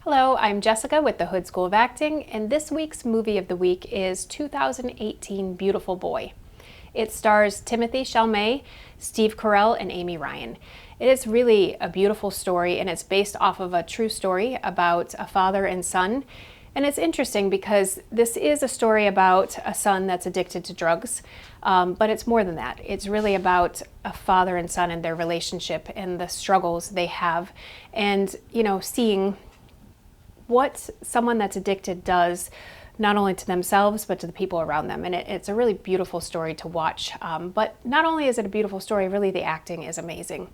Hello, I'm Jessica with the Houde School of Acting, and this week's movie of the week is 2018 Beautiful Boy. It stars Timothée Chalamet, Steve Carell, and Amy Ryan. It is really a beautiful story, and it's based off of a true story about a father and son. And it's interesting because this is a story about a son that's addicted to drugs, but it's more than that. It's really about a father and son and their relationship and the struggles they have, and seeing what someone that's addicted does, not only to themselves, but to the people around them. And it's a really beautiful story to watch. But not only is it a beautiful story, really the acting is amazing.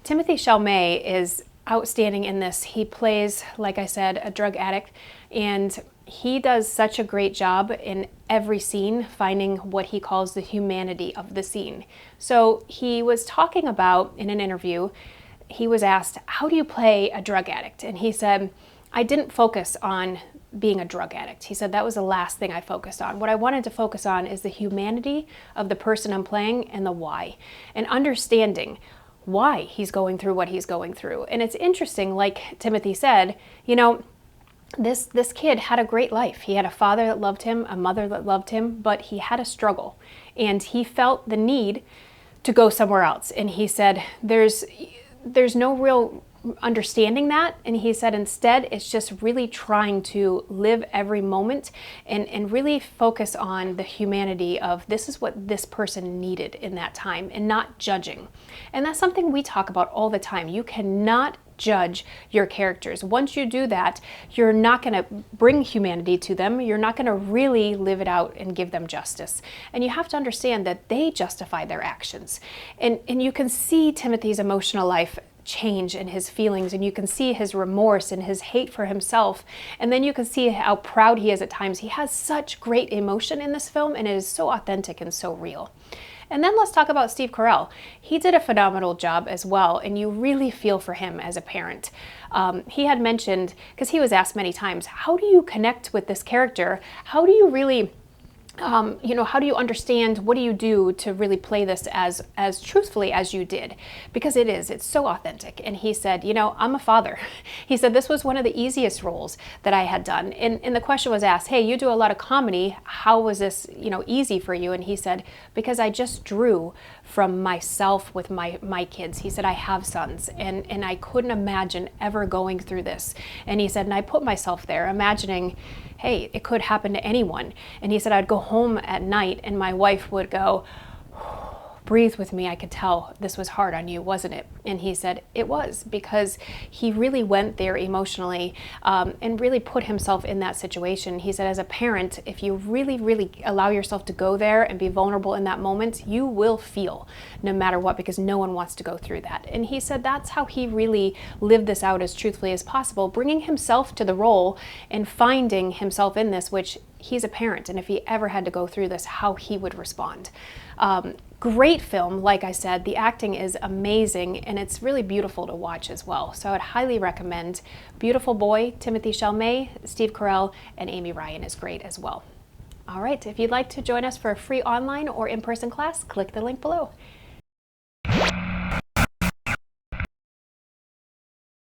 Timothée Chalamet is outstanding in this. He plays, like I said, a drug addict, and he does such a great job in every scene finding what he calls the humanity of the scene. So he was talking about, in an interview, he was asked, how do you play a drug addict? And he said, I didn't focus on being a drug addict. He said that was the last thing I focused on. What I wanted to focus on is the humanity of the person I'm playing and the why, and understanding why he's going through what he's going through. And it's interesting, like Timothy said, this kid had a great life. He had a father that loved him, a mother that loved him, but he had a struggle, and he felt the need to go somewhere else. And he said there's no real understanding that, and he said instead it's just really trying to live every moment and really focus on the humanity of this is what this person needed in that time, and not judging. And that's something we talk about all the time. You cannot judge your characters. Once you do that, you're not going to bring humanity to them. You're not going to really live it out and give them justice. And you have to understand that they justify their actions. And you can see Timothy's emotional life change in his feelings, and you can see his remorse and his hate for himself, and then you can see how proud he is at times. He has such great emotion in this film, and it is so authentic and so real. And then let's talk about Steve Carell. He did a phenomenal job as well, and you really feel for him as a parent. He had mentioned, because he was asked many times, how do you connect with this character? How do you really how do you understand, what do you do to really play this as truthfully as you did? Because it's so authentic. And he said, I'm a father. He said this was one of the easiest roles that I had done. And the question was asked, hey, you do a lot of comedy. How was this, easy for you? And he said, because I just drew from myself with my kids. He said, I have sons, and I couldn't imagine ever going through this. And he said, and I put myself there, imagining, hey, it could happen to anyone. And he said, I'd go home at night and my wife would go, breathe with me, I could tell this was hard on you, wasn't it? And he said it was, because he really went there emotionally and really put himself in that situation. He said as a parent, if you really, really allow yourself to go there and be vulnerable in that moment, you will feel no matter what, because no one wants to go through that. And he said that's how he really lived this out as truthfully as possible, bringing himself to the role and finding himself in this, which he's a parent, and if he ever had to go through this, how he would respond. Great film, like I said. The acting is amazing, and it's really beautiful to watch as well. So I would highly recommend Beautiful Boy. Timothée Chalamet, Steve Carell, and Amy Ryan is great as well. All right, if you'd like to join us for a free online or in-person class, click the link below.